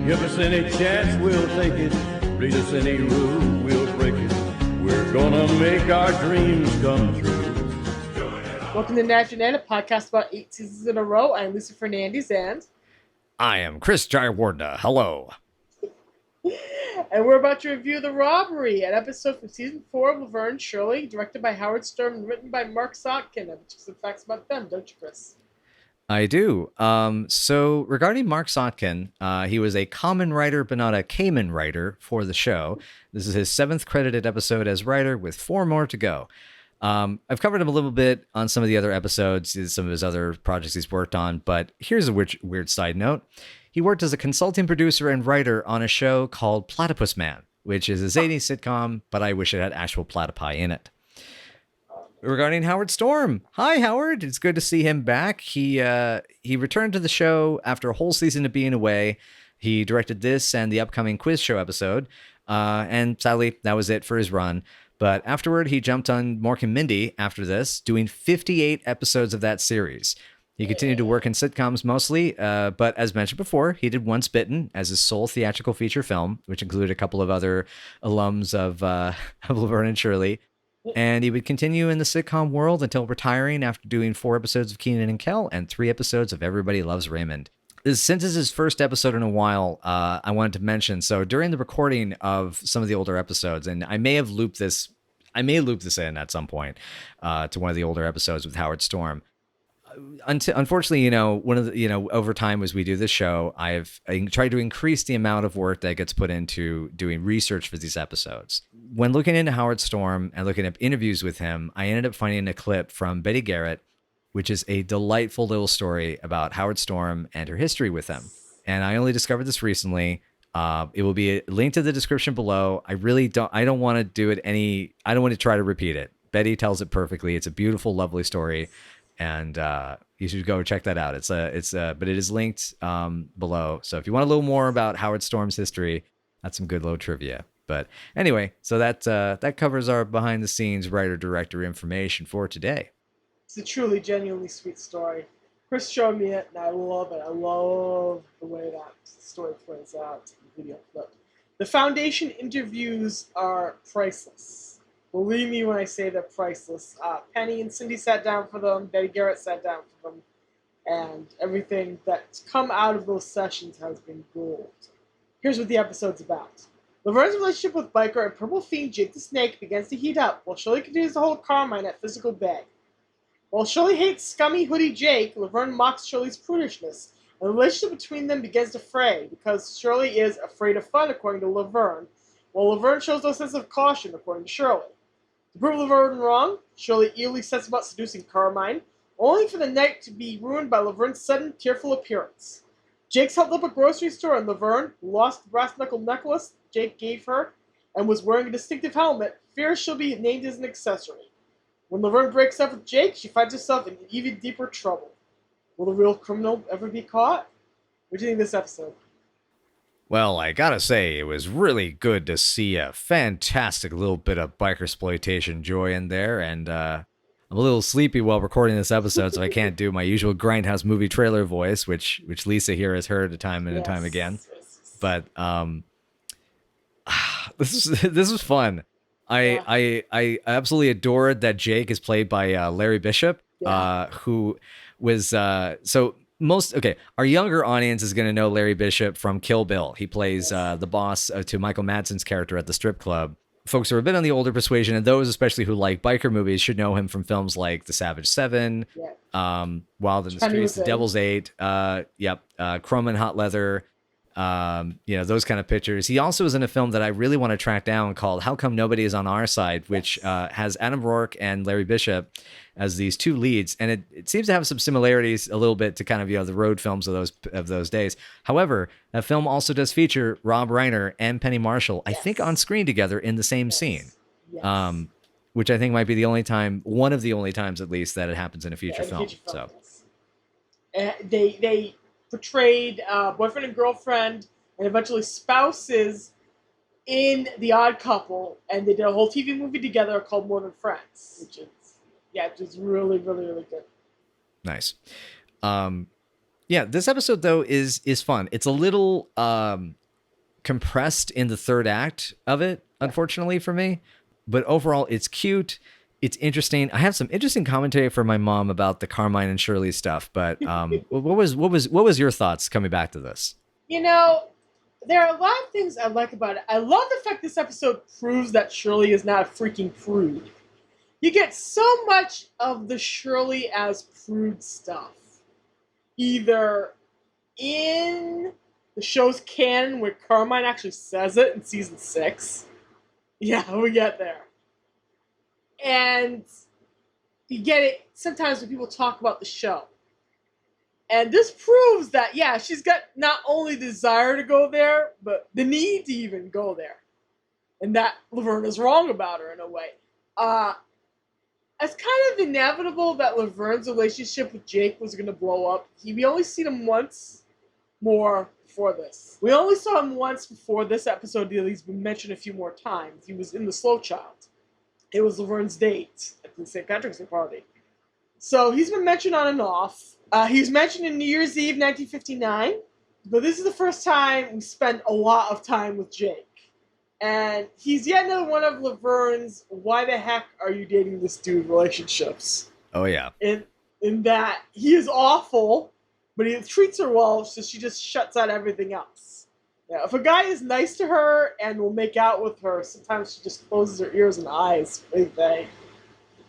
Give us any chance, we'll take it. Read us any rule, we'll break it. We're gonna make our dreams come true. Welcome to Navtastic, a podcast about 8 seasons in a row. I'm Lisa Fernandes, and I am Chris Jayawardena. Hello. and we're about to review The Robbery, an episode from season 4 of Laverne and Shirley, directed by Howard Stern and written by Mark Zotkin. I have some facts about them, don't you, Chris? I do. So regarding Mark Zotkin, he was a common writer, but not a Cayman writer for the show. This is his 7th credited episode as writer, with 4 more to go. I've covered him a little bit on some of the other episodes, some of his other projects he's worked on, but here's a weird side note. He worked as a consulting producer and writer on a show called Platypus Man, which is a zany sitcom, but I wish it had actual platypi in it. Regarding Howard Storm. Hi, Howard. It's good to see him back. He returned to the show after a whole season of being away. He directed this and the upcoming quiz show episode. And sadly, that was it for his run. But afterward, he jumped on Mork and Mindy after this, doing 58 episodes of that series. He continued to work in sitcoms mostly, but as mentioned before, he did Once Bitten as his sole theatrical feature film, which included a couple of other alums of Laverne and Shirley. And he would continue in the sitcom world until retiring after doing 4 episodes of Kenan and Kel and 3 episodes of Everybody Loves Raymond. Since this is his first episode in a while, I wanted to mention, so during the recording of some of the older episodes, and I may loop this in at some point to one of the older episodes with Howard Storm. Unfortunately, one of the, over time as we do this show, I tried to increase the amount of work that gets put into doing research for these episodes. When looking into Howard Storm and looking at interviews with him, I ended up finding a clip from Betty Garrett, which is a delightful little story about Howard Storm and her history with him. And I only discovered this recently. It will be linked to the description below. I don't want to do it I don't want to try to repeat it. Betty tells it perfectly. It's a beautiful, lovely story. And you should go check that out. But it is linked below. So if you want a little more about Howard Storm's history, that's some good low trivia. But anyway, so that covers our behind the scenes writer director information for today. It's a truly, genuinely sweet story. Chris showed me it, and I love it. I love the way that story plays out in the video clip. The Foundation interviews are priceless. Believe me when I say they're priceless. Penny and Cindy sat down for them. Betty Garrett sat down for them. And everything that's come out of those sessions has been gold. Here's what the episode's about. Laverne's relationship with Biker and Purple Fiend Jake the Snake begins to heat up, while Shirley continues to hold Carmine at physical bay. While Shirley hates scummy hoodie Jake, Laverne mocks Shirley's prudishness, and the relationship between them begins to fray, because Shirley is afraid of fun, according to Laverne, while Laverne shows no sense of caution, according to Shirley. To prove Laverne wrong, Shirley eagerly sets about seducing Carmine, only for the night to be ruined by Laverne's sudden, tearful appearance. Jake's held up a grocery store, and Laverne, who lost the brass knuckle necklace Jake gave her and was wearing a distinctive helmet, fears she'll be named as an accessory. When Laverne breaks up with Jake, she finds herself in even deeper trouble. Will the real criminal ever be caught? What do you think of this episode? Well, I gotta say, it was really good to see a fantastic little bit of biker-sploitation joy in there, and I'm a little sleepy while recording this episode, so I can't do my usual Grindhouse movie trailer voice, which Lisa here has heard time and time again. But this was fun. I absolutely adored that Jake is played by Larry Bishop, who was our younger audience is going to know Larry Bishop from Kill Bill. He plays the boss to Michael Madsen's character at the strip club. Folks who are a bit on the older persuasion, and those especially who like biker movies, should know him from films like The Savage Seven, Wild in the Streets, The Devil's Eight, Chrome and Hot Leather, those kind of pictures. He also is in a film that I really want to track down called How Come Nobody Is on Our Side, which has Adam Rourke and Larry Bishop as these 2 leads, and it seems to have some similarities a little bit to kind of the road films of those days. However, that film also does feature Rob Reiner and Penny Marshall, I think, on screen together in the same scene, which I think might be one of the only times at least that it happens in a feature film. So they portrayed boyfriend and girlfriend and eventually spouses in The Odd Couple, and they did a whole TV movie together called More Than Friends, which is really, really, really good. Nice. Yeah, this episode though is fun. It's a little compressed in the third act of it, unfortunately for me. But overall, it's cute. It's interesting. I have some interesting commentary from my mom about the Carmine and Shirley stuff. But what was your thoughts coming back to this? You know, there are a lot of things I like about it. I love the fact this episode proves that Shirley is not a freaking prude. You get so much of the Shirley as prude stuff, either in the show's canon where Carmine actually says it in season 6. Yeah, we get there. And you get it sometimes when people talk about the show. And this proves that, yeah, she's got not only the desire to go there, but the need to even go there. And that Laverne is wrong about her in a way. It's kind of inevitable that Laverne's relationship with Jake was going to blow up. We only seen him once more before this. We only saw him once before this episode deal. He's been mentioned a few more times. He was in The Slow Child. It was Laverne's date at the St. Patrick's Day party. So he's been mentioned on and off. He's mentioned in New Year's Eve 1959. But this is the first time we spent a lot of time with Jake. And he's yet another one of Laverne's why the heck are you dating this dude relationships. Oh, yeah. In that he is awful, but he treats her well, so she just shuts out everything else. Yeah, if a guy is nice to her and will make out with her, sometimes she just closes her ears and eyes. Big thing.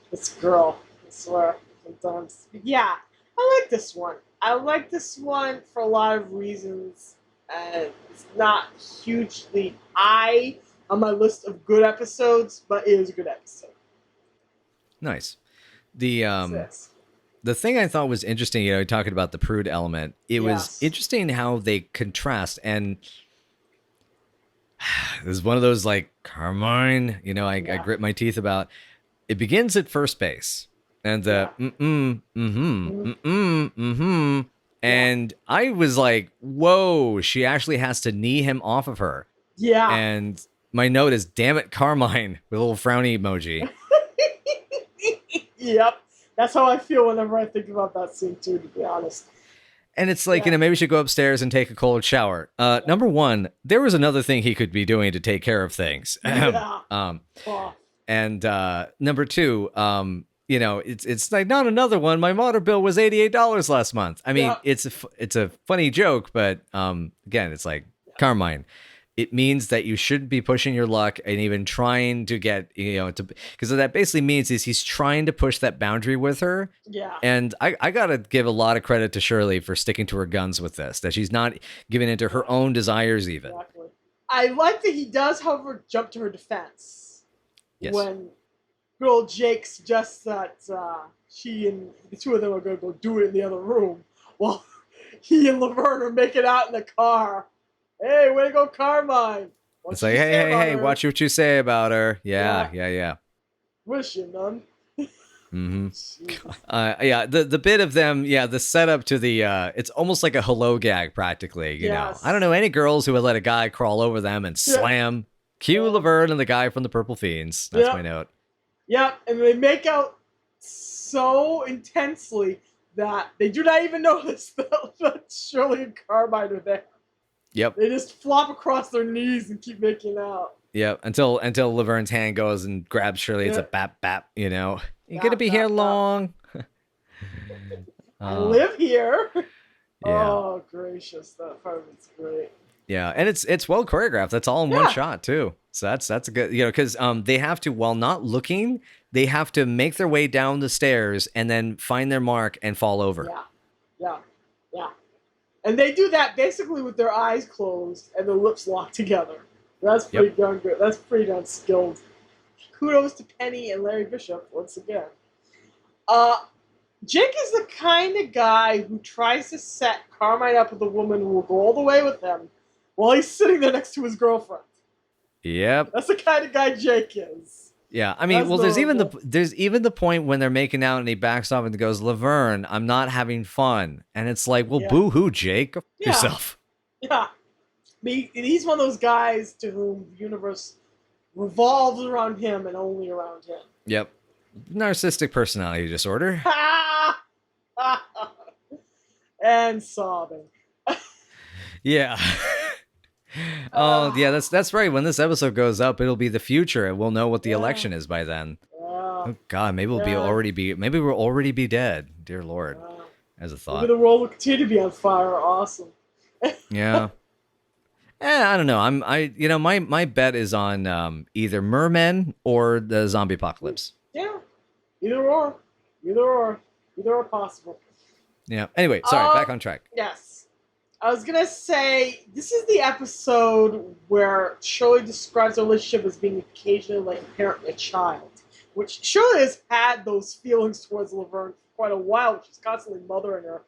This girl, I swear, sometimes. Yeah, I like this one. I like this one for a lot of reasons. And it's not hugely high on my list of good episodes, but it is a good episode. Nice. The thing I thought was interesting, talking about the prude element, it was interesting how they contrast. And this is one of those like Carmine, I grit my teeth about. It begins at first base. And the And I was like, whoa, she actually has to knee him off of her. Yeah. And my note is, damn it, Carmine, with a little frowny emoji. Yep. That's how I feel whenever I think about that scene, too, to be honest. And it's like, maybe we should go upstairs and take a cold shower. Number one, there was another thing he could be doing to take care of things. Yeah. And number two, it's like not another one. My water bill was $88 last month. I mean, it's a funny joke, but again, it's like Carmine. It means that you shouldn't be pushing your luck and even trying to get, because what that basically means is he's trying to push that boundary with her. Yeah. And I got to give a lot of credit to Shirley for sticking to her guns with this, that she's not giving into her own desires even. Exactly. I like that he does, however, jump to her defense. Yes. When good old Jake suggests that she and the two of them are going to go do it in the other room, while he and Laverne are making out in the car. Hey, way to go, Carmine! It's like, hey, watch what you say about her. Yeah. Wish you none. Mm-hmm. The bit of them, the setup to the, it's almost like a hello gag practically, you know. I don't know any girls who would let a guy crawl over them and slam. Cue Laverne and the guy from the Purple Fiends. That's my note. Yep, and they make out so intensely that they do not even notice that Shirley and Carmine are there. Yep. They just flop across their knees and keep making out. Yep, until Laverne's hand goes and grabs Shirley. It's a bap bap, You're gonna be here long. I live here. Yeah. Oh gracious, that part was great. Yeah, and it's well choreographed. That's all in one shot too. So that's a good, because they have to, while not looking, they have to make their way down the stairs and then find their mark and fall over. Yeah. And they do that basically with their eyes closed and their lips locked together. That's pretty darn good. That's pretty darn skilled. Kudos to Penny and Larry Bishop once again. Jake is the kind of guy who tries to set Carmine up with a woman who will go all the way with him while he's sitting there next to his girlfriend. Yep. That's the kind of guy Jake is. Yeah, I mean, there's even the point when they're making out and he backs off and goes, Laverne, I'm not having fun. And it's like, well, boo-hoo, Jake. Go yourself. Yeah. He's one of those guys to whom the universe revolves around him and only around him. Yep. Narcissistic personality disorder. and sobbing. Yeah. Oh, yeah, that's right. When this episode goes up, it'll be the future, and we'll know what the Yeah. election is by then. Yeah. Oh God, maybe Yeah. maybe we'll already be dead. Dear Lord, Yeah. as a Maybe thought. the world will continue to be on fire. Awesome. Yeah. I don't know. My bet is on either mermen or the zombie apocalypse. Yeah. Either or. Either or. Either or possible. Yeah. Anyway, sorry, back on track. Yes. I was gonna say this is the episode where Shirley describes her relationship as being occasionally like a parent and a child, which Shirley has had those feelings towards Laverne for quite a while. She's constantly mothering her.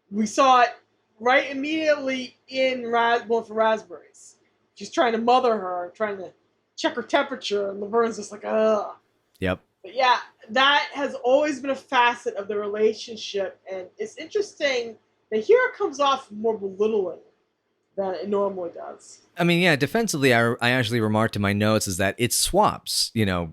We saw it right immediately in for Raspberries. She's trying to mother her, trying to check her temperature, and Laverne's just like, ugh. Yep. But yeah, that has always been a facet of the relationship, and it's interesting that here it comes off more belittling than it normally does. I mean, yeah, defensively, I actually remarked in my notes is that it swaps,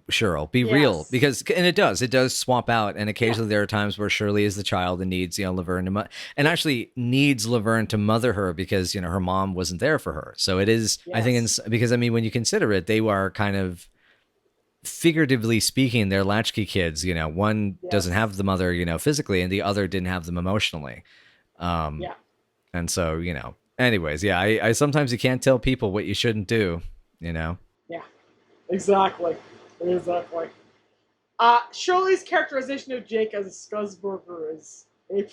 Shirl, be real. Yes. Because, and it does swap out. And occasionally there are times where Shirley is the child and needs, Laverne and actually needs Laverne to mother her because, her mom wasn't there for her. So it is, I think, because, I mean, when you consider it, they are kind of, figuratively speaking, they're latchkey kids. One doesn't have the mother, physically, and the other didn't have them emotionally. And so, anyways, yeah, I sometimes you can't tell people what you shouldn't do, Yeah, exactly. Shirley's characterization of Jake as a scuzzburger is A++.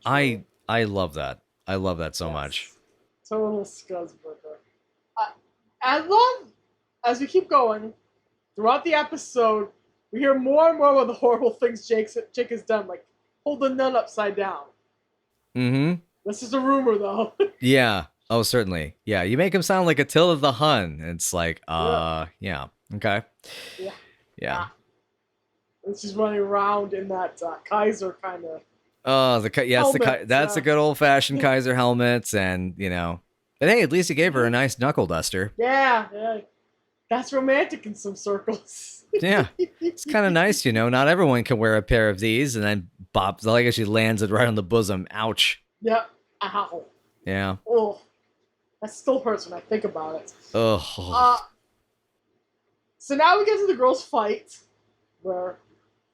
I love that. I love that so much. Total scuzzburger. I love, as we keep going, throughout the episode, we hear more and more of the horrible things Jake has done, like hold the nun upside down. Mm-hmm. This is a rumor, though. Yeah. Oh, certainly. Yeah. You make him sound like Attila the Hun. It's like, yeah. Okay. Yeah. And she's running around in that Kaiser kind of. Oh, that's the good old fashioned Kaiser helmets, and but hey, at least he gave her a nice knuckle duster. Yeah. That's romantic in some circles. Yeah, it's kind of nice, Not everyone can wear a pair of these, and then bop. Like she lands it right on the bosom. Ouch. Yep. Ow. Yeah. Oh, that still hurts when I think about it. Oh. So now we get to the girls' fight, where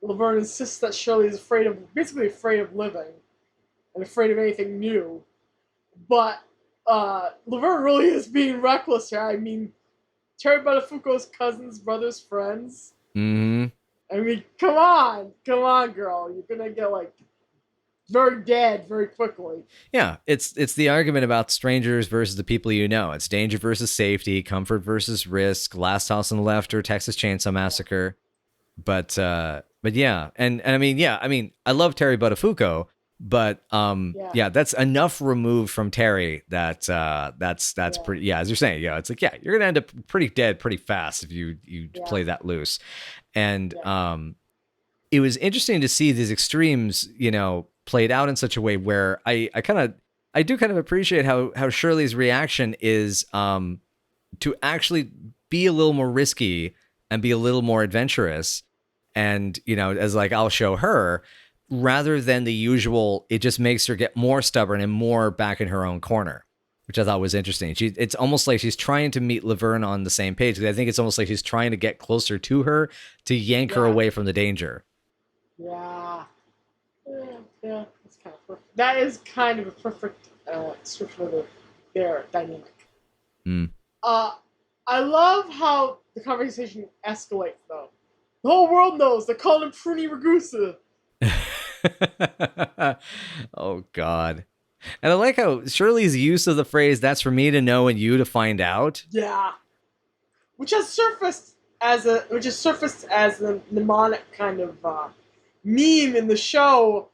Laverne insists that Shirley is basically afraid of living, and afraid of anything new. But Laverne really is being reckless here. I mean, Terry Buttafuoco's cousins, brothers, friends. Mm-hmm. I mean, come on, girl. You're gonna get very dead very quickly. Yeah, it's the argument about strangers versus the people you know. It's danger versus safety, comfort versus risk, Last House on the Left or Texas Chainsaw Massacre. But yeah, and I mean, I love Terry Buttafuoco, but that's enough removed from Terry that that's pretty. Yeah, as you're saying, it's like you're gonna end up pretty dead pretty fast if you play that loose, and it was interesting to see these extremes, played out in such a way where I do kind of appreciate how Shirley's reaction is to actually be a little more risky and be a little more adventurous, and as like I'll show her. Rather than the usual, it just makes her get more stubborn and more back in her own corner, which I thought was interesting. It's almost like she's trying to meet Laverne on the same page. I think it's almost like she's trying to get closer to her to yank her away from the danger. Yeah, that's kind of perfect. That is kind of a perfect description of their dynamic. I love how the conversation escalates, though. The whole world knows they're calling him Pruny Ragusa. Oh God. And I like how Shirley's use of the phrase "that's for me to know and you to find out." Yeah, which has surfaced as a mnemonic kind of meme in the show.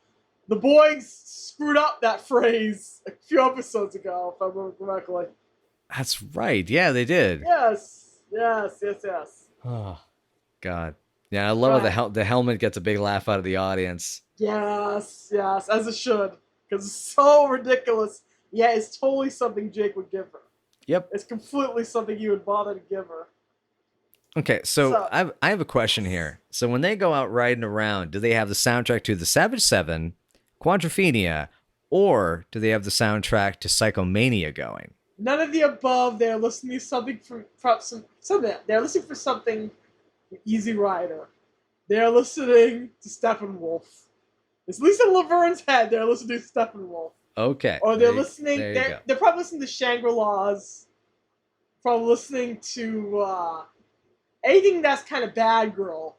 The boys screwed up that phrase a few episodes ago, if I remember correctly. That's right. Yeah, they did. Yes. Oh God. Yeah, I love how the helmet gets a big laugh out of the audience. Yes, as it should. Because it's so ridiculous. Yeah, it's totally something Jake would give her. Yep. It's completely something he would bother to give her. Okay, so I have a question here. So when they go out riding around, do they have the soundtrack to the Savage Seven, Quadrophenia, Or do they have the soundtrack to Psychomania going? None of the above. They're listening to something from something. They're listening for something from Easy Rider. They're listening to Steppenwolf. At least in Laverne's head, they're listening to Steppenwolf. Okay. Or they're listening. There you go. They're probably listening to Shangri-La's. Probably listening to anything that's kind of bad girl.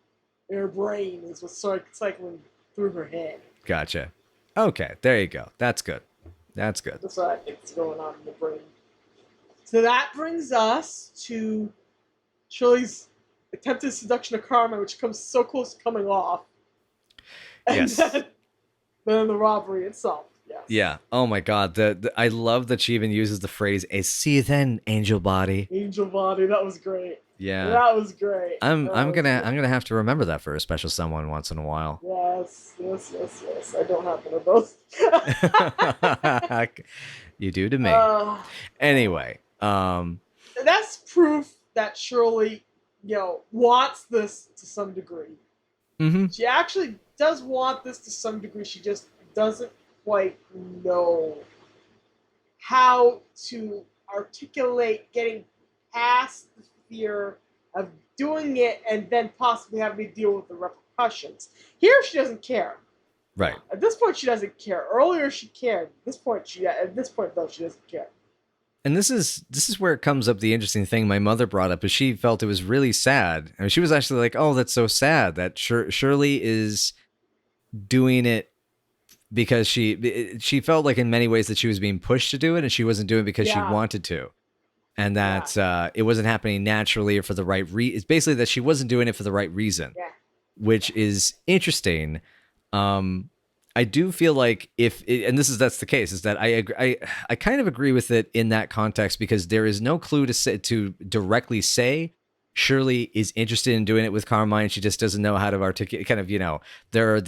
In her brain is what's sort of cycling through her head. Gotcha. Okay, there you go. That's good. That's good. That's what I think is going on in the brain. So that brings us to Shirley's attempted seduction of Carmine, which comes so close to coming off. And Yes. then the robbery itself. Yes. Yeah. Oh my God. I love that she even uses the phrase "a see you then, angel body." Angel body. That was great. Yeah. That was great. I'm gonna have to remember that for a special someone once in a while. Yes. I don't have one of those. You do to me. Anyway. That's proof that Shirley, wants this to some degree. Mm-hmm. She actually does want this to some degree. She just doesn't quite know how to articulate getting past the fear of doing it and then possibly having to deal with the repercussions. Here, she doesn't care. Right. At this point, she doesn't care. Earlier, she cared. At this point, though, she doesn't care. And this is where it comes up the interesting thing my mother brought up is she felt it was really sad. I mean, she was actually like, "Oh, that's so sad that Shirley is doing it because she felt like in many ways that she was being pushed to do it and she wasn't doing it because she wanted to. And that it wasn't happening naturally or for the right reason. It's basically that she wasn't doing it for the right reason, which is interesting. I do feel like that's the case, is that I kind of agree with it in that context because there is no clue to directly say Shirley is interested in doing it with Carmine. She just doesn't know how to articulate. Kind of, there are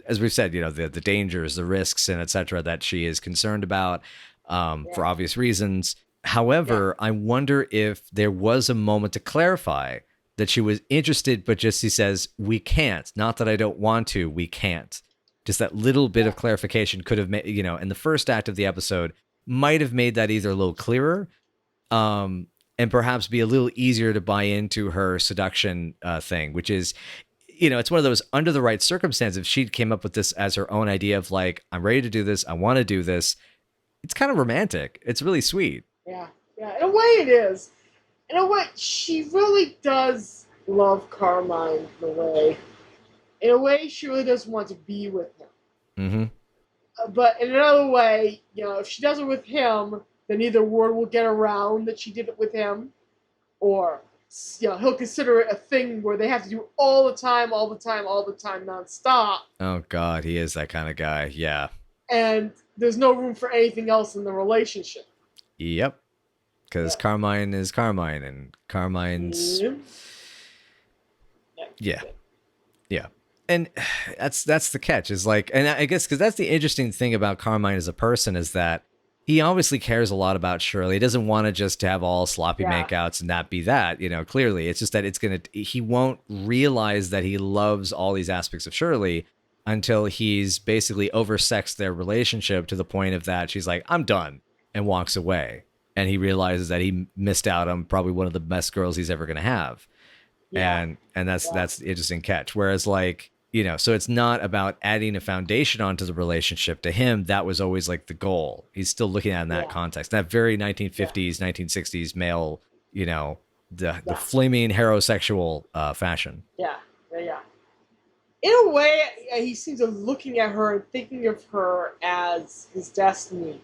as we've said, the dangers, the risks, and etc. that she is concerned about for obvious reasons. However, I wonder if there was a moment to clarify that she was interested, but just she says, "We can't." Not that I don't want to, we can't. Just that little bit of clarification could have made, in the first act of the episode, might have made that either a little clearer, and perhaps be a little easier to buy into her seduction thing, which is, it's one of those under the right circumstances. If she came up with this as her own idea of like, I'm ready to do this, I want to do this, it's kind of romantic. It's really sweet. Yeah. In a way it is. In a way, she really does love Carmine in a way, she really does want to be with him. Mm-hmm. But in another way, if she does it with him, then either word will get around that she did it with him, or he'll consider it a thing where they have to do all the time, nonstop. Oh God, he is that kind of guy. Yeah. And there's no room for anything else in the relationship. Yep. Because Carmine is Carmine, and Carmine's. Yeah. And that's the catch, is like, and I guess because that's the interesting thing about Carmine as a person is that he obviously cares a lot about Shirley. He doesn't want to just have all sloppy makeouts and not be that, clearly. It's just that he won't realize that he loves all these aspects of Shirley until he's basically oversexed their relationship to the point of that she's like, "I'm done," and walks away. And he realizes that he missed out on probably one of the best girls he's ever going to have. And that's the interesting catch. Whereas like, so it's not about adding a foundation onto the relationship. To him, that was always like the goal. He's still looking at it in that context, that very 1950s, 1960s male, the flaming heterosexual fashion. Yeah. In a way, he seems to be looking at her and thinking of her as his destiny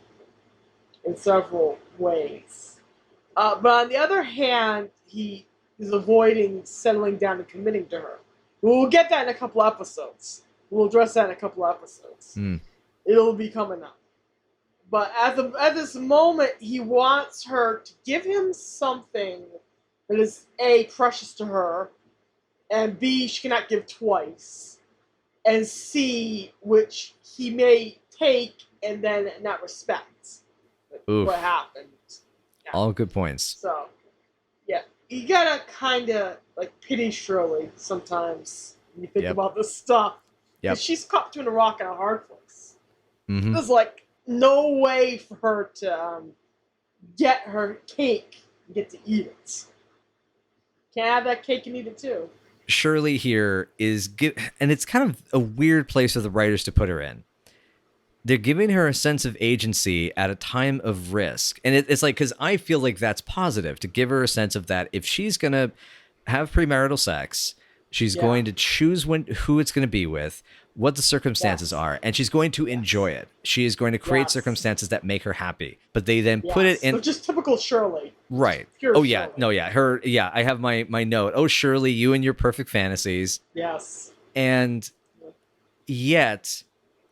in several ways. But on the other hand, he is avoiding settling down and committing to her. We'll get that in a couple episodes. We'll address that in a couple episodes. It'll be coming up. But at this moment, he wants her to give him something that is A, precious to her, and B, she cannot give twice, and C, which he may take and then not respect. What happened. Yeah. All good points. So, you gotta kind of like pity Shirley sometimes when you think about this stuff. Yep. She's caught between a rock and a hard place. Mm-hmm. It's like, no way for her to get her cake and get to eat it. Can't have that cake and eat it too. Shirley here and it's kind of a weird place for the writers to put her in. They're giving her a sense of agency at a time of risk. And it's like, because I feel like that's positive, to give her a sense of that if she's going to have premarital sex, she's going to choose who it's going to be with, what the circumstances are, and she's going to enjoy it. She is going to create circumstances that make her happy. But they then put it in... So just typical Shirley. Right. Pure Oh, yeah. Shirley. No, yeah. I have my note. Oh, Shirley, you and your perfect fantasies. Yes. And yet...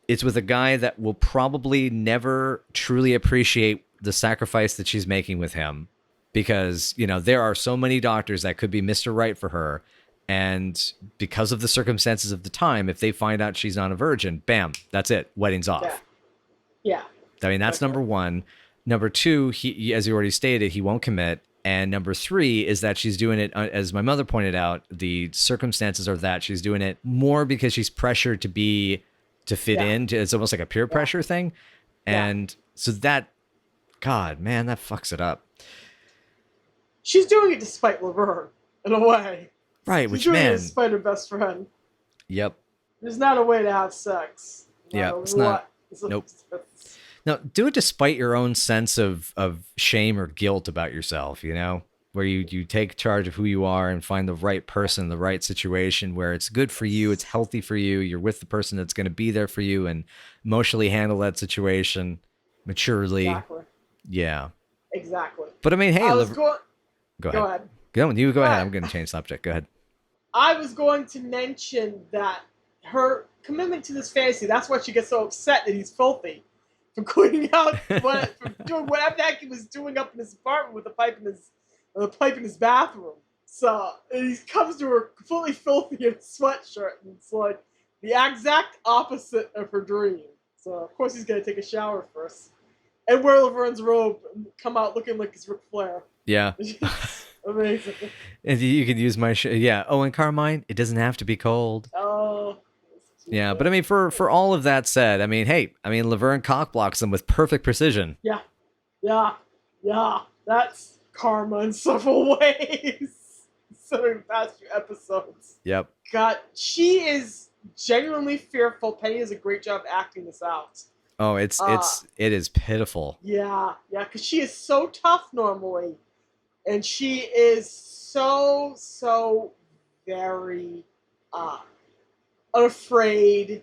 it's with a guy that will probably never truly appreciate the sacrifice that she's making with him, because, you know, there are so many doctors that could be Mr. Right for her. And because of the circumstances of the time, if they find out she's not a virgin, bam, that's it. Wedding's off. Yeah. I mean, that's number one. Number two, he, as you already stated, he won't commit. And number three is that she's doing it, as my mother pointed out, the circumstances are that she's doing it more because she's pressured to fit in. It's almost like a peer pressure thing. And so that, God, man, that fucks it up. She's doing it despite Laverne, in a way. Right, She's which, doing man. it despite her best friend. Yep. There's not a way to have sex. Yeah, it's not. Nope. No, do it despite your own sense of shame or guilt about yourself, you know? Where you take charge of who you are and find the right person, the right situation where it's good for you, it's healthy for you, you're with the person that's going to be there for you and emotionally handle that situation maturely. Exactly. Yeah. Exactly. But I mean, hey, Go ahead. You go ahead. I'm going to change subject. Go ahead. I was going to mention that her commitment to this fantasy, that's why she gets so upset that he's filthy. For cleaning out, for doing whatever the heck he was doing up in his apartment with the pipe in his bathroom. So he comes to her completely filthy in a sweatshirt, and it's like the exact opposite of her dream. So of course he's gonna take a shower first, and wear Laverne's robe and come out looking like he's Ric Flair. Yeah. Amazing. And you can use my yeah. Oh, and Carmine, it doesn't have to be cold. Oh. Yeah, but I mean, for all of that said, I mean, hey, Laverne cockblocks them with perfect precision. Yeah. That's karma in several ways. Considering the past few episodes. Yep. God, she is genuinely fearful. Penny does a great job acting this out. Oh, it is pitiful. Yeah, because she is so tough normally, and she is so very unafraid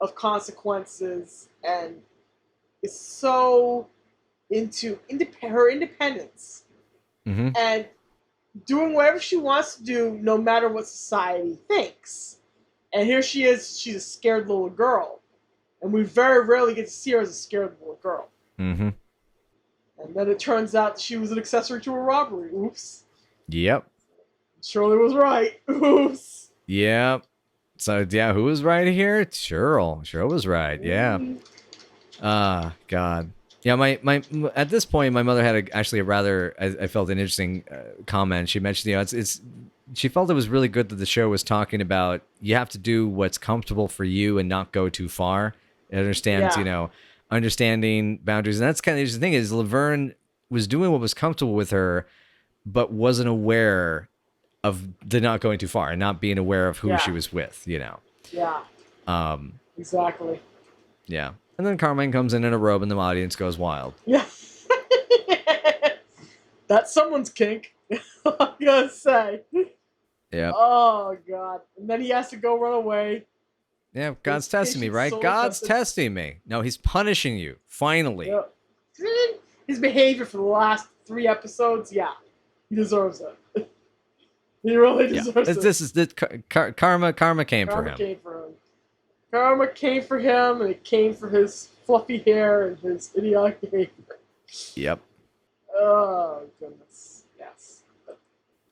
of consequences, and is so into her independence and doing whatever she wants to do, no matter what society thinks. And here she is; she's a scared little girl. And we very rarely get to see her as a scared little girl. Mm-hmm. And then it turns out she was an accessory to a robbery. Oops. Yep. Shirley was right. Oops. Yep. So, yeah, who was right here? Shirl was right. Yeah. God. Yeah, my at this point, my mother had actually a rather, I felt, an interesting comment. She mentioned, you know, she felt it was really good that the show was talking about you have to do what's comfortable for you and not go too far. It understands, you know, understanding boundaries. And that's kind of the interesting thing is Laverne was doing what was comfortable with her, but wasn't aware of the not going too far and not being aware of who she was with, you know. Yeah. Exactly. Yeah. And then Carmine comes in a robe and the audience goes wild. Yeah. That's someone's kink. I'm gonna say. Yeah. Oh God. And then he has to go run away. Yeah, God's testing me, right? God's testing me. No, he's punishing you. Finally. Yeah. His behavior for the last 3 episodes, he deserves it. He really deserves it. This is the karma came for him. Karma came for him, and it came for his fluffy hair and his idiotic behavior. Yep. Oh, goodness. Yes.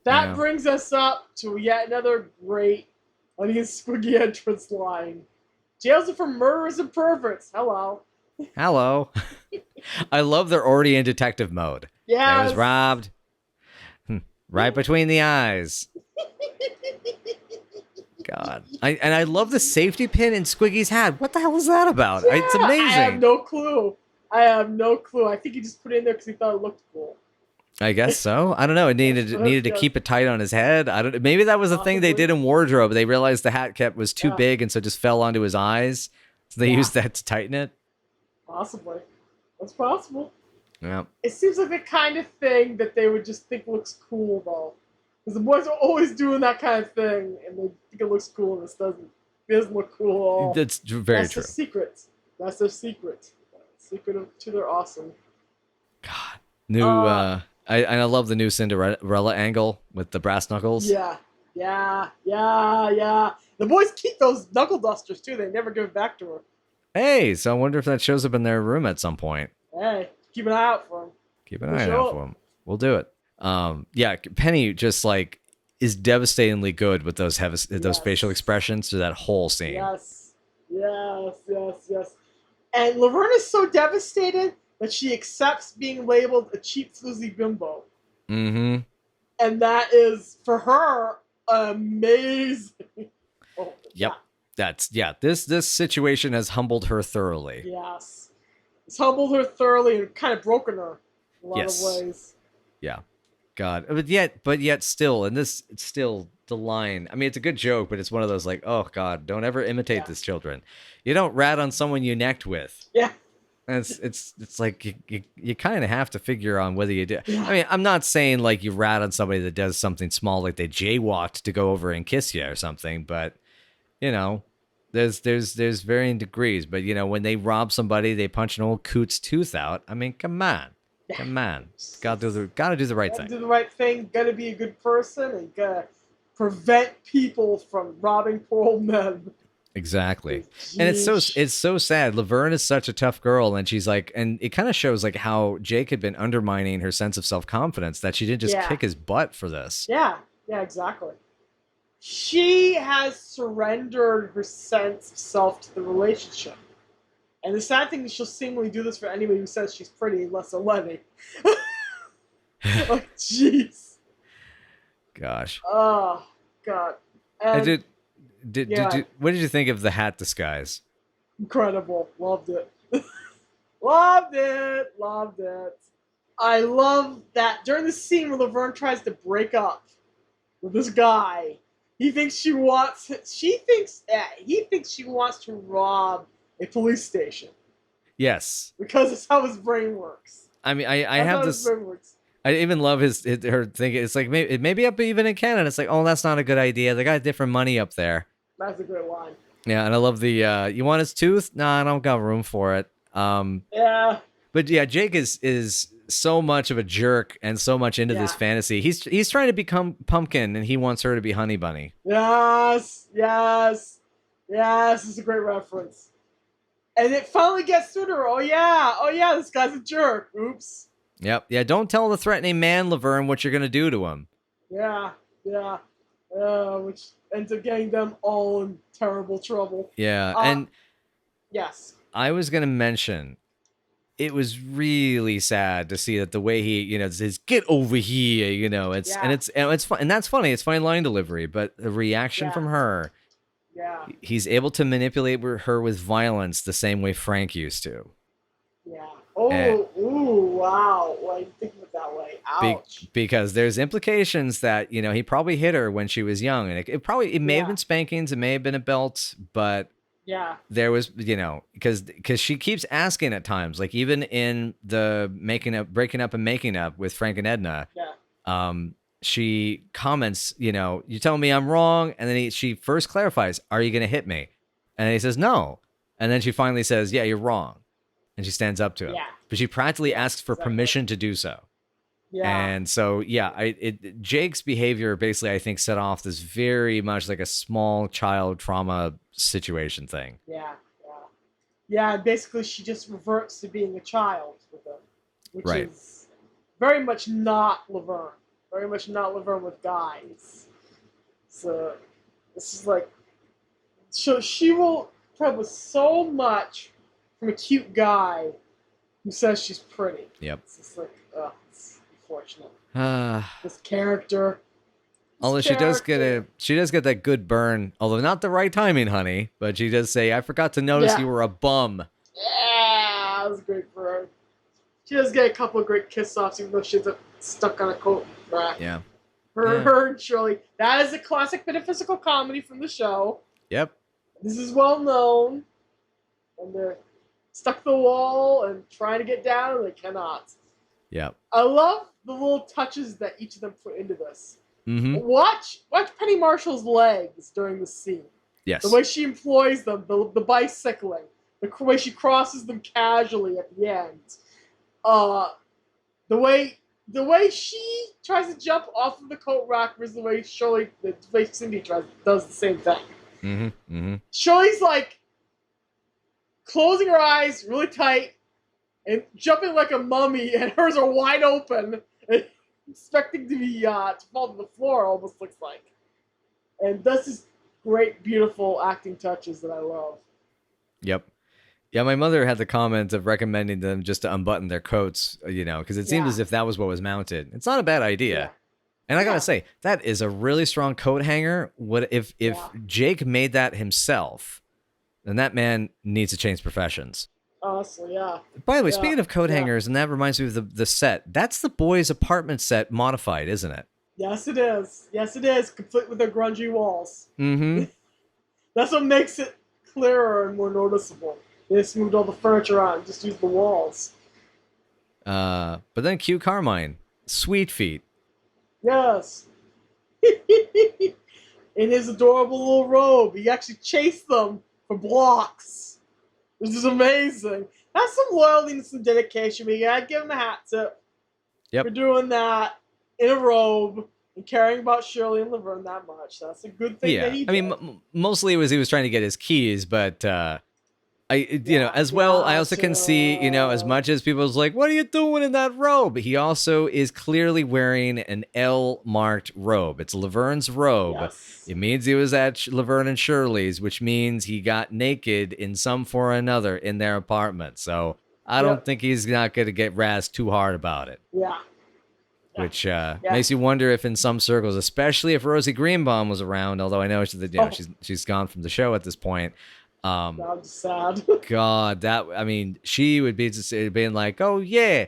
That brings us up to yet another great Honey and Squiggy entrance line. Jails are for murderers and perverts. Hello. I love they're already in detective mode. Yeah. I was robbed. Right between the eyes. God. I love the safety pin in Squiggy's hat. What the hell is that about? It's amazing. I have no clue. I have no clue. I think he just put it in there because he thought it looked cool. I guess so. I don't know. It needed to keep it tight on his head. I don't. Maybe that was the thing they did in wardrobe. They realized the hat cap was too big, and so it just fell onto his eyes. So they used that to tighten it. Possibly. That's possible. Yeah. It seems like the kind of thing that they would just think looks cool, though. Because the boys are always doing that kind of thing, and they think it looks cool, and this doesn't. It doesn't look cool at all. That's very true. That's their secret. That's their secret. Secret to their awesome. God. New. I love the new Cinderella angle with the brass knuckles. Yeah. The boys keep those knuckle dusters, too. They never give it back to her. Hey, so I wonder if that shows up in their room at some point. Hey, keep an eye out for them. Keep an eye out for them. We'll do it. Yeah, Penny just like is devastatingly good with those facial expressions through that whole scene. Yes. And Laverne is so devastated that she accepts being labeled a cheap, floozy bimbo. Mm-hmm. And that is, for her, amazing. Yep. This situation has humbled her thoroughly. Yes. It's humbled her thoroughly and kind of broken her in a lot of ways. Yeah. God. But yet still, and this, it's still the line. I mean, it's a good joke, but it's one of those like, oh God, don't ever imitate this, children. You don't rat on someone you necked with. Yeah. And it's like you kind of have to figure on whether you do. Yeah. I mean, I'm not saying like you rat on somebody that does something small, like they jaywalked to go over and kiss you or something, but you know, there's varying degrees. But you know, when they rob somebody, they punch an old coot's tooth out. I mean, come on. Gotta do the right thing. Do the right thing. Gotta be a good person and gotta prevent people from robbing poor old men. Exactly. And it's so sad. Laverne is such a tough girl, and she's like, and it kind of shows like how Jake had been undermining her sense of self-confidence, that she didn't just kick his butt for this. Yeah, exactly. She has surrendered her sense of self to the relationship. And the sad thing is she'll seemingly do this for anybody who says she's pretty, unless they're Lenny. Like, jeez. Gosh. Oh, God. And what did you think of the hat disguise? Incredible. Loved it. Loved it. I love that during the scene where Laverne tries to break up with this guy, he thinks she wants to rob a police station. Yes. Because that's how his brain works. I mean, I have this. I even love her thinking. It's like maybe up even in Canada, it's like, oh, that's not a good idea. They got different money up there. That's a great line. Yeah, and I love the you want his tooth? Nah, I don't got room for it. Yeah. But yeah, Jake is so much of a jerk and so much into this fantasy. He's trying to become Pumpkin, and he wants her to be Honey Bunny. Yes. It's a great reference. And it finally gets through to her. Oh yeah, this guy's a jerk. Oops. Yep. Yeah, don't tell the threatening man, Laverne, what you're going to do to him. Yeah. Which ends up getting them all in terrible trouble. Yeah, and... Yes. I was going to mention, it was really sad to see that the way he, says, get over here, it's fun. And that's funny. It's funny line delivery, but the reaction from her... Yeah. He's able to manipulate her with violence the same way Frank used to. Yeah. Ooh, wow. Well, I didn't think of it that way. Ouch. Because there's implications that, he probably hit her when she was young. And it may have been spankings, it may have been a belt, but there was, because she keeps asking at times, like even in the breaking up and making up with Frank and Edna. Yeah. She comments, you tell me I'm wrong. And then she first clarifies, are you going to hit me? And then he says, no. And then she finally says, yeah, you're wrong. And she stands up to him. Yeah. But she practically asks for permission to do so. Yeah. And so, Jake's behavior basically, I think, set off this very much like a small child trauma situation thing. Yeah. Yeah, basically she just reverts to being a child with him. Which is very much not Laverne. Very much not Laverne with guys. So this is like, so she will put so much from a cute guy who says she's pretty. Yep. It's just like, it's unfortunate. This character. Although she does get that good burn, although not the right timing, honey. But she does say, "I forgot to notice you were a bum." Yeah, that was great for her. She does get a couple of great kiss-offs, even though she's stuck on a coat rack. Yeah. Her and Shirley. That is a classic metaphysical comedy from the show. Yep. This is well known. And they're stuck to the wall and trying to get down, and they cannot. Yep. I love the little touches that each of them put into this. Mm-hmm. Watch Penny Marshall's legs during the scene. Yes. The way she employs them, the bicycling, the way she crosses them casually at the end. The way she tries to jump off of the coat rack versus the way Cindy does the same thing. Mm-hmm. Mm-hmm. Shirley's like closing her eyes really tight and jumping like a mummy, and hers are wide open, expecting to be to fall to the floor. Almost looks like, and this is great, beautiful acting touches that I love. Yep. Yeah, my mother had the comment of recommending them just to unbutton their coats, because it seemed as if that was what was mounted. It's not a bad idea. Yeah. And I gotta say, that is a really strong coat hanger. What if Jake made that himself, then that man needs to change professions. Honestly, yeah. By the way, speaking of coat hangers, and that reminds me of the set, that's the boys' apartment set modified, isn't it? Yes, it is. Yes, it is. Complete with their grungy walls. Mm-hmm. That's what makes it clearer and more noticeable. They just moved all the furniture out and just used the walls. But then cue Carmine. Sweet feet. Yes. In his adorable little robe, he actually chased them for blocks. This is amazing. That's some loyalty and some dedication. But yeah, I'd give him a hat tip. Yep. For doing that in a robe and caring about Shirley and Laverne that much. That's a good thing that he did. I mean, mostly it was he was trying to get his keys, but I also can see, as much as people was like, what are you doing in that robe? He also is clearly wearing an L-marked robe. It's Laverne's robe. Yes. It means he was at Laverne and Shirley's, which means he got naked in some form or another in their apartment. So I don't think he's not going to get razzed too hard about it. Yeah. Which makes you wonder if in some circles, especially if Rosie Greenbaum was around, although I know she's gone from the show at this point. I'm sad. God, she would be just being like, oh yeah,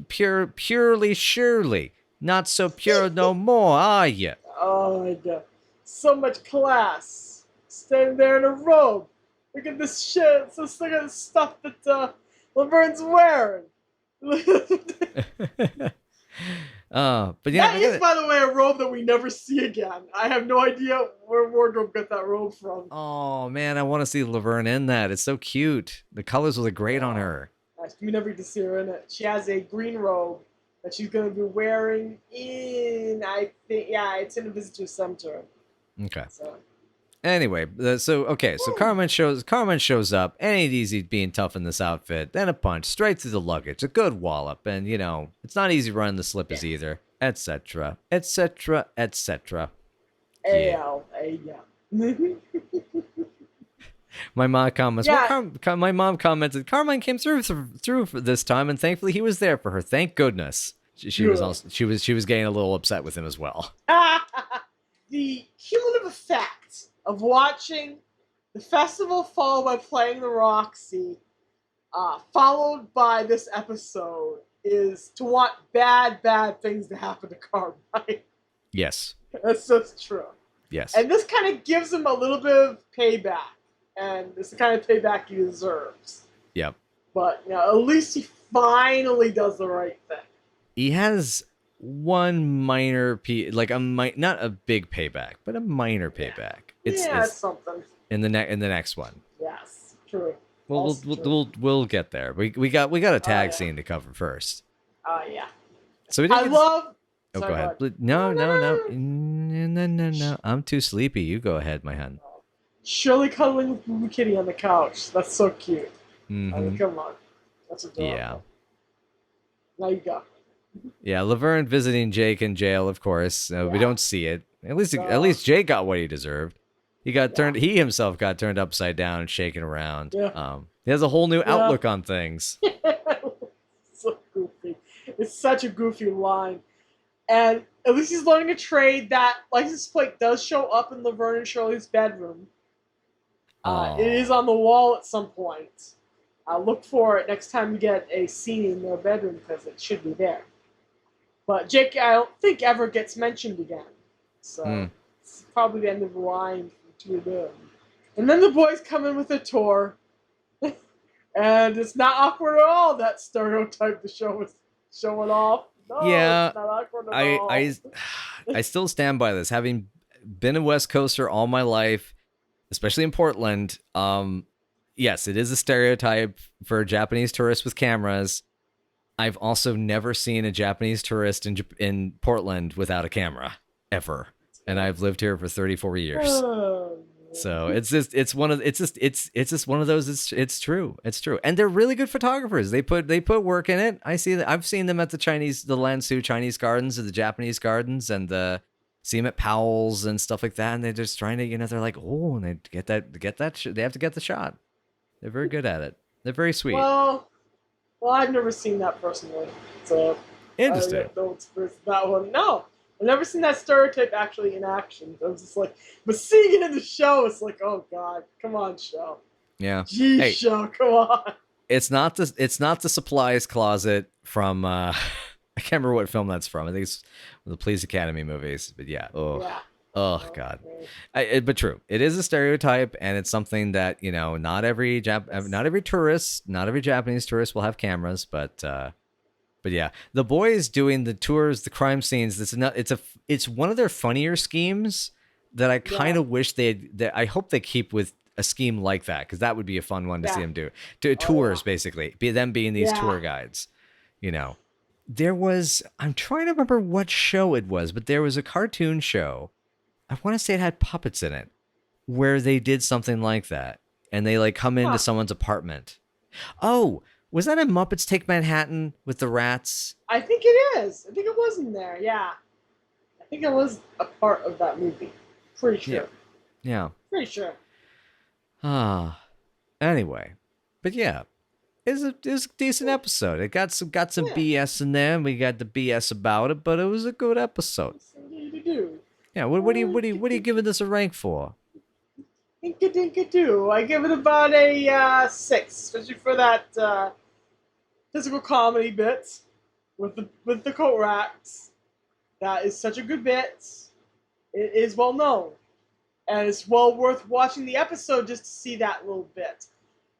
purely Shirley, not so pure no more, are you? Oh my god. So much class. Standing there in a robe. Look at this shit. Look at the stuff that Laverne's wearing. But that is, by the way, a robe that we never see again. I have no idea where wardrobe got that robe from. Oh man, I want to see Laverne in that. It's so cute. The colors will look great on her. We never get to see her in it. She has a green robe that she's going to be wearing in, I think, it's in a visitor center. Okay. So. Anyway, so Carmine shows up. Ain't easy being tough in this outfit. Then a punch straight through the luggage, a good wallop, and it's not easy running the slippers either, etc., etc., etc. Yeah. My mom comments. Yeah. My mom commented. Carmine came through for this time, and thankfully he was there for her. Thank goodness. She was getting a little upset with him as well. The cumulative effect of watching the festival followed by playing the Roxy, followed by this episode, is to want bad things to happen to Carmine. Yes. That's just true. Yes. And this kind of gives him a little bit of payback, and it's the kind of payback he deserves. Yep. But at least he finally does the right thing. He has one minor not a big payback, but a minor payback. It's something in the next one. Yes, true. We'll get there. We got a tag scene to cover first. Yeah. So we I love. Oh, Sorry, go ahead. No. I'm too sleepy. You go ahead, my hun. Shirley cuddling with Boo Kitty on the couch. That's so cute. Mm-hmm. I mean, come on. That's adorable. Yeah. Now you go. Yeah, Laverne visiting Jake in jail, of course. We don't see it. At least Jake got what he deserved. He himself got turned upside down and shaken around. Yeah. He has a whole new outlook on things. So goofy. It's such a goofy line. And at least he's learning a trade. That license plate does show up in Laverne and Shirley's bedroom. It is on the wall at some point. Look for it next time you get a scene in their bedroom because it should be there. But Jake, I don't think ever gets mentioned again. So it's probably the end of the line for two of them. And then the boys come in with a tour. And it's not awkward at all, that stereotype the show is showing off. No, Yeah, it's not awkward at I all. I still stand by this. Having been a West Coaster all my life, especially in Portland, yes, it is a stereotype for Japanese tourists with cameras. I've also never seen a Japanese tourist in Portland without a camera ever, and I've lived here for 34 years. So it's just one of those. It's true. It's true, and they're really good photographers. They put work in it. I see that. I've seen them at the Lansu Chinese gardens, or the Japanese gardens, and see them at Powell's and stuff like that. And they're just trying to, they're like, oh, and they get that. They have to get the shot. They're very good at it. They're very sweet. Well, I've never seen that personally, so Interesting. I don't experience that one. No, I've never seen that stereotype actually in action. I was just like, but seeing it in the show, it's like, oh god, come on, show. Yeah. Gee, Hey. show, come on. It's not the supplies closet from I can't remember what film that's from. I think it's the Police Academy movies. But yeah. Oh. Yeah. Oh god. Okay. But true. It is a stereotype, and it's something that, not every tourist, not every Japanese tourist will have cameras, but yeah, the boys doing the tours, the crime scenes. It's one of their funnier schemes that I kind of wish I hope they keep with a scheme like that, because that would be a fun one to see them do. Tours, basically, them being these tour guides. I'm trying to remember what show it was, but there was a cartoon show. I want to say it had puppets in it, where they did something like that, and they come into someone's apartment. Oh, was that in Muppets Take Manhattan with the rats? I think it is. I think it was in there. Yeah, I think it was a part of that movie. Pretty sure. Yeah. Pretty sure. Anyway, but yeah, it was a decent episode. It got some BS in there, and we got the BS about it, but it was a good episode. Yeah. What are you giving this a rank for? Dinka-dinka-doo. I give it about a 6, especially for that physical comedy bit with the coat racks. That is such a good bit. It is well known, and it's well worth watching the episode just to see that little bit.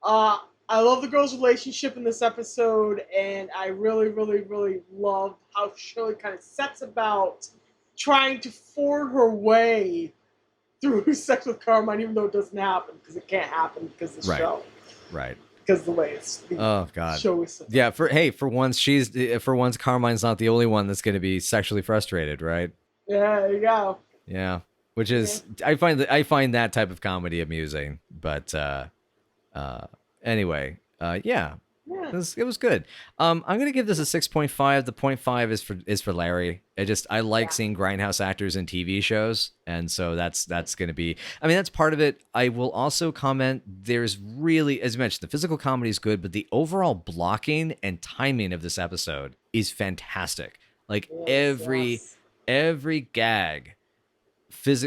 I love the girls' relationship in this episode, and I really, really, really love how Shirley kind of sets about trying to ford her way through sex with Carmine, even though it doesn't happen, because it can't happen because of the show. Right. Because the way the show is set. Yeah, for once Carmine's not the only one that's going to be sexually frustrated, right? Yeah, there you go. Yeah. Which is I find that type of comedy amusing, but anyway, yeah. It was good. I'm gonna give this a 6.5. The 0.5 is for Larry. I like seeing grindhouse actors in TV shows, and so that's gonna be. I mean, that's part of it. I will also comment. There's really, as you mentioned, the physical comedy is good, but the overall blocking and timing of this episode is fantastic. Like every gag,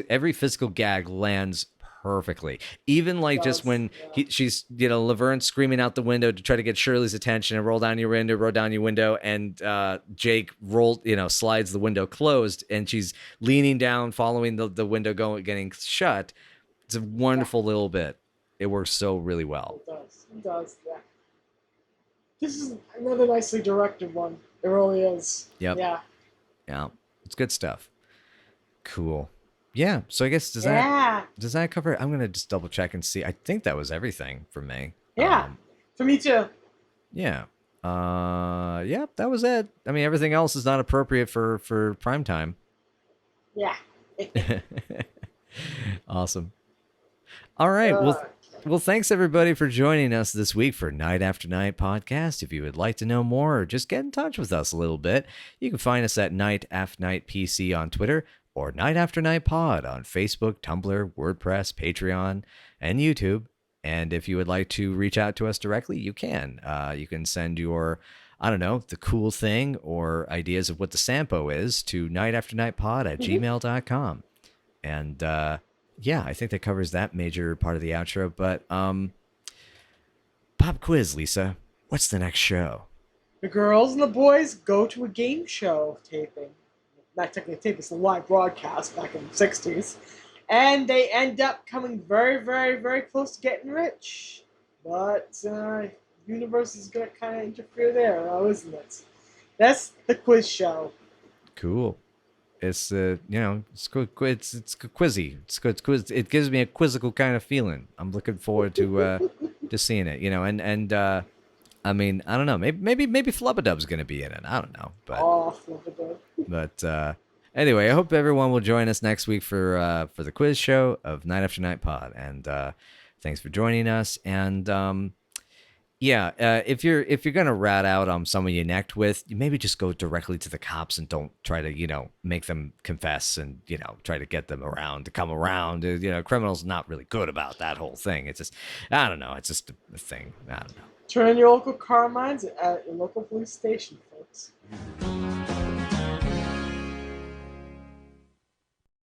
every physical gag lands perfectly. Even just when she's Laverne screaming out the window to try to get Shirley's attention and roll down your window, and Jake slides the window closed, and she's leaning down following the window getting shut. It's a wonderful little bit. It works so really well. It does. Yeah. This is another nicely directed one. It really is. Yep. Yeah. It's good stuff. Cool. Yeah, so I guess does that cover it? I'm gonna just double check and see. I think that was everything for me. Yeah, for me too. Yeah. That was it. I mean, everything else is not appropriate for prime time. Yeah. Awesome. All right. Well, thanks everybody for joining us this week for Night After Night podcast. If you would like to know more or just get in touch with us a little bit, you can find us at Night After Night PC on Twitter, or Night After Night Pod on Facebook, Tumblr, WordPress, Patreon, and YouTube. And if you would like to reach out to us directly, you can. You can send your, the cool thing or ideas of what the Sampo is to nightafternightpod@gmail.com. And I think that covers that major part of the outro. But Pop quiz, Lisa. What's the next show? The girls and the boys go to a game show taping. Not technically a tape, it's a live broadcast back in the 60s. And they end up coming very, very, very close to getting rich. But universe is going to kind of interfere there, isn't it? That's the quiz show. Cool. It's it's quizzy. It's good. It gives me a quizzical kind of feeling. I'm looking forward to seeing it. I mean, I don't know. Maybe Flubbadub's gonna be in it. I don't know, but Flubbadub. But anyway, I hope everyone will join us next week for the quiz show of Night After Night Pod. And thanks for joining us. And if you're gonna rat out someone you necked with, you maybe just go directly to the cops and don't try to make them confess and try to get them to come around. Criminals not really good about that whole thing. It's just I don't know. It's just a thing. I don't know. Turn in your local Carmines at your local police station, folks.